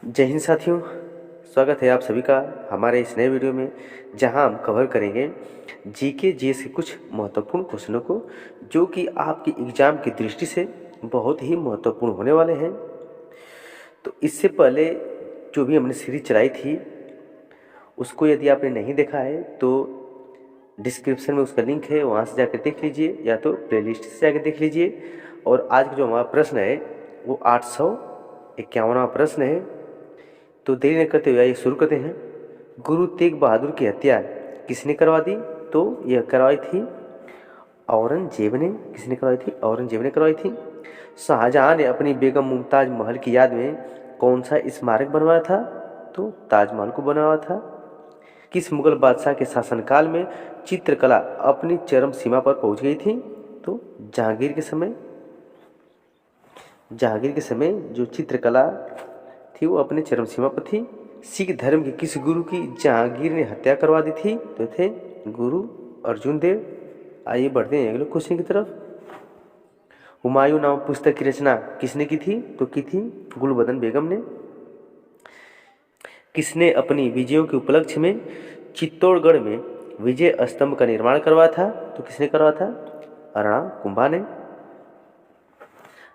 जय हिंद साथियों, स्वागत है आप सभी का हमारे इस नए वीडियो में, जहां हम कवर करेंगे जीके जीएस के कुछ महत्वपूर्ण क्वेश्चनों को, जो कि आपकी एग्ज़ाम की दृष्टि से बहुत ही महत्वपूर्ण होने वाले हैं। तो इससे पहले जो भी हमने सीरीज चलाई थी, उसको यदि आपने नहीं देखा है तो डिस्क्रिप्शन में उसका लिंक है, वहाँ से जाकर देख लीजिए, या तो प्लेलिस्ट से जाकर देख लीजिए। और आज का जो हमारा प्रश्न है वो 851वां प्रश्न है। तो देरी न करते हुए आइए शुरू करते हैं। गुरु तेग बहादुर की हत्या किसने करवा दी? तो यह करवाई थी औरंगजेब ने। किसने करवाई थी? औरंगजेब ने करवाई थी। शाहजहां ने अपनी बेगम मुमताज महल की याद में कौन सा स्मारक बनवाया था? तो ताजमहल को बनवाया था। किस मुगल बादशाह के शासनकाल में चित्रकला अपनी चरम सीमा पर पहुंच गई थी? तो जहांगीर के समय जो चित्रकला थी वो अपने चरम सीमा पर थी। सिख धर्म के किस गुरु की जहांगीर ने हत्या करवा दी थी? तो थे गुरु अर्जुन देव। आइए बढ़ते हैं अगले क्वेश्चन की तरफ। हुमायूं नामक पुस्तक की रचना किसने की थी? तो की थी गुलबदन बेगम ने। किसने अपनी विजयों के उपलक्ष्य में चित्तौड़गढ़ में विजय स्तंभ का निर्माण करवाया था? तो किसने करवाया था? राणा कुंभा ने।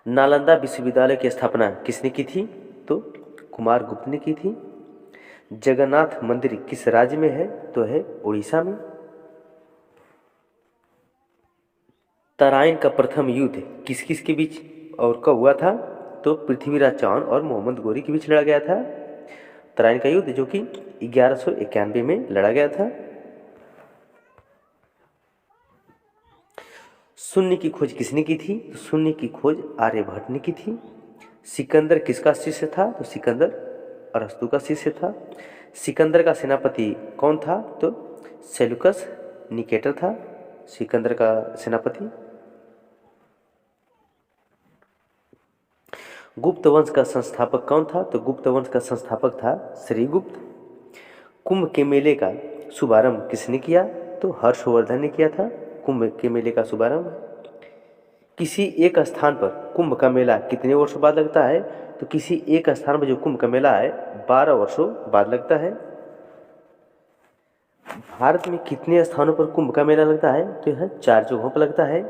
नालंदा विश्वविद्यालय की स्थापना किसने की थी? तो कुमार गुप्त ने की थी। जगन्नाथ मंदिर किस राज्य में है? तो है उड़ीसा में। तराइन का प्रथम युद्ध किस किस के बीच और कब हुआ था? तो पृथ्वीराज चौहान और मोहम्मद गोरी के बीच लड़ा गया था तराइन का युद्ध, जो कि 1191 में लड़ा गया था। शून्य की खोज किसने की थी? तो शून्य की खोज आर्यभट्ट ने की थी। सिकंदर किसका शिष्य था? तो सिकंदर अरस्तु का शिष्य था। सिकंदर का सेनापति कौन था? तो सेल्यूकस निकेटर था सिकंदर का सेनापति। गुप्त वंश का संस्थापक कौन था? तो गुप्त वंश का संस्थापक था श्रीगुप्त। कुंभ के मेले का शुभारंभ किसने किया? तो हर्षवर्धन ने किया था कुंभ के मेले का शुभारंभ। किसी एक स्थान पर कुंभ का मेला कितने वर्षों बाद लगता है? तो किसी एक स्थान पर जो कुंभ का मेला है 12 वर्षों बाद लगता है। भारत में कितने स्थानों पर कुंभ का मेला लगता है? तो यह 4 जगहों पर लगता है।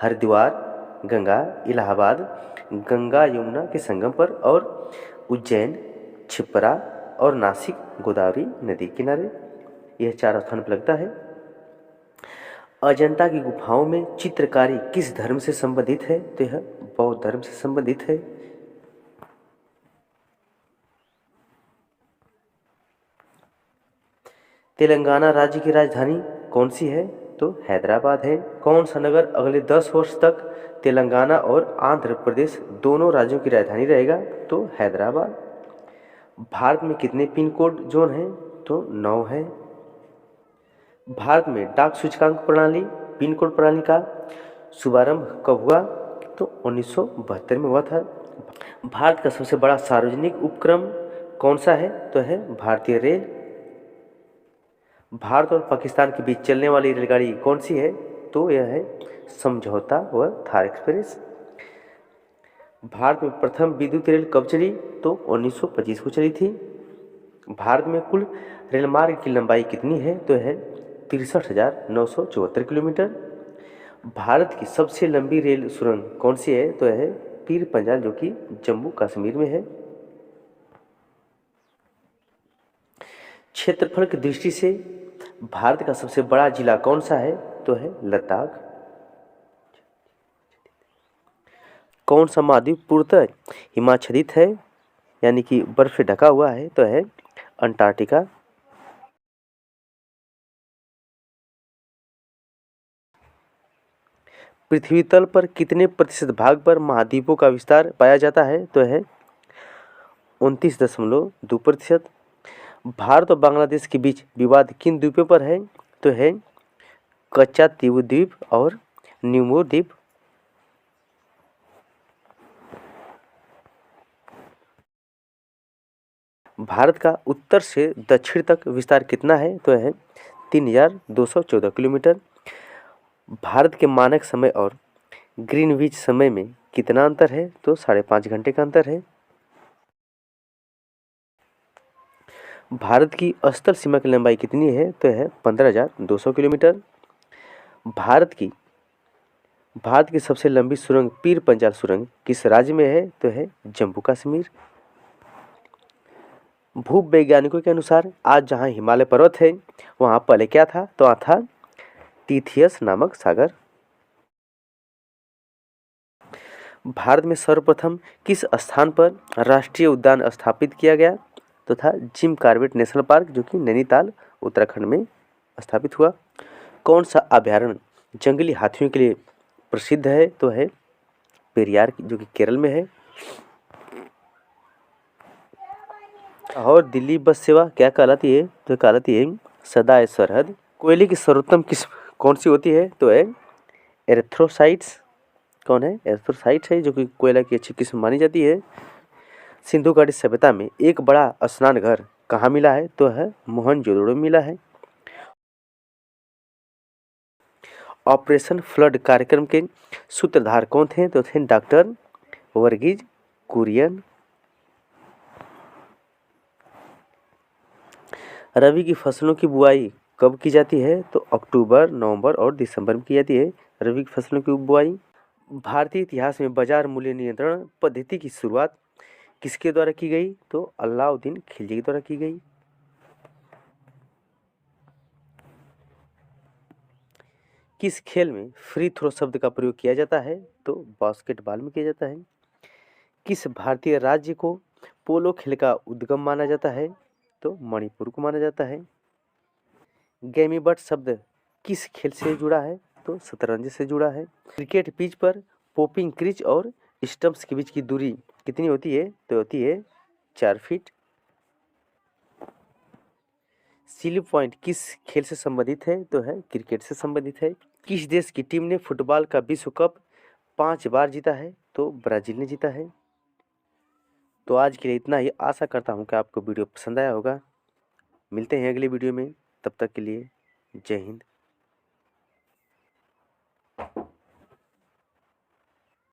हरिद्वार, गंगा, इलाहाबाद, गंगा यमुना के संगम पर, और उज्जैन, छिपरा और नासिक गोदावरी नदी किनारे। यह 4 स्थान पर लगता है। अजंता की गुफाओं में चित्रकारी किस धर्म से संबंधित है? तो यह बौद्ध धर्म से संबंधित है। तेलंगाना राज्य की राजधानी कौन सी है? तो हैदराबाद है। कौन सा नगर अगले 10 वर्ष तक तेलंगाना और आंध्र प्रदेश दोनों राज्यों की राजधानी रहेगा? तो हैदराबाद। भारत में कितने पिन कोड जोन हैं? तो 9 है। भारत में डाक सूचकांक प्रणाली पिन कोड प्रणाली का शुभारंभ कब हुआ? तो 1972 में हुआ था। भारत का सबसे बड़ा सार्वजनिक उपक्रम कौन सा है? तो है भारतीय रेल। भारत और पाकिस्तान के बीच चलने वाली रेलगाड़ी कौन सी है? तो यह है समझौता व थार एक्सप्रेस। भारत में प्रथम विद्युत रेल कब चली? तो 1925 को चली थी। भारत में कुल रेलमार्ग की लंबाई कितनी है? तो है 63,974 किलोमीटर। भारत की सबसे लंबी रेल सुरंग कौन सी है? तो है पीर पंजाल, जो कि जम्मू कश्मीर में है। क्षेत्रफल की दृष्टि से भारत का सबसे बड़ा जिला कौन सा है? तो है लद्दाख। कौन सा महाद्वीप पूर्णतः हिमाच्छादित है, यानी कि बर्फ से ढका हुआ है? तो है अंटार्कटिका। पृथ्वी तल पर कितने प्रतिशत भाग पर महाद्वीपों का विस्तार पाया जाता है? तो है 29.2%। भारत और बांग्लादेश के बीच विवाद किन द्वीपों पर है? तो है कच्चा तीवु द्वीप और न्यूमोर द्वीप। भारत का उत्तर से दक्षिण तक विस्तार कितना है? तो है 3,214 किलोमीटर। भारत के मानक समय और ग्रीनविच समय में कितना अंतर है? तो 5.5 घंटे का अंतर है। भारत की स्थल सीमा की लंबाई कितनी है? तो है 15,200 किलोमीटर। भारत की भारत की सबसे लंबी सुरंग पीर पंजाल सुरंग किस राज्य में है? तो है जम्मू कश्मीर। भूवैज्ञानिकों के अनुसार आज जहाँ हिमालय पर्वत है वहाँ पहले क्या था? तो वहाँ था टीथियस नामक सागर। भारत में सर्वप्रथम किस स्थान पर राष्ट्रीय उद्यान स्थापित किया गया? तो था जिम कॉर्बेट नेशनल पार्क, जो कि नैनीताल उत्तराखंड में स्थापित हुआ। कौन सा अभयारण्य जंगली हाथियों के लिए प्रसिद्ध है? तो है पेरियार, जो कि केरल में है। और दिल्ली बस सेवा क्या कहलाती है? तो कहलाती है सदा सरहद। कोयले की सर्वोत्तम किस्म कौन सी होती है? तो है एरिथ्रोसाइट्स। कौन है? एरिथ्रोसाइट्स है, जो कि कोयला की अच्छी किस्म मानी जाती है। सिंधु घाटी सभ्यता में एक बड़ा स्नान घर कहाँ मिला है? तो है मोहनजोदड़ो मिला है। ऑपरेशन फ्लड कार्यक्रम के सूत्रधार कौन थे? तो थे डॉक्टर वर्गीज कुरियन। रबी की फसलों की बुआई कब की जाती है? तो अक्टूबर, नवंबर और दिसंबर में की जाती है रबी की फसलों की बुआई। भारतीय इतिहास में बाजार मूल्य नियंत्रण पद्धति की शुरुआत किसके द्वारा की गई? तो अलाउद्दीन खिलजी के द्वारा की गई। किस खेल में फ्री थ्रो शब्द का प्रयोग किया जाता है? तो बास्केटबॉल में किया जाता है। किस भारतीय राज्य को पोलो खेल का उद्गम माना जाता है? तो मणिपुर को माना जाता है। गेमीबट शब्द किस खेल से जुड़ा है? तो शतरंज से जुड़ा है। क्रिकेट पिच पर पोपिंग क्रीज और स्टंप्स के बीच की दूरी कितनी होती है? तो होती है 4 फीट। स्लिप पॉइंट किस खेल से संबंधित है? तो है क्रिकेट से संबंधित है। किस देश की टीम ने फुटबॉल का विश्व कप 5 बार जीता है? तो ब्राजील ने जीता है। तो आज के लिए इतना ही। आशा करता हूँ कि आपको वीडियो पसंद आया होगा। मिलते हैं अगले वीडियो में, तब तक के लिए जय हिंद।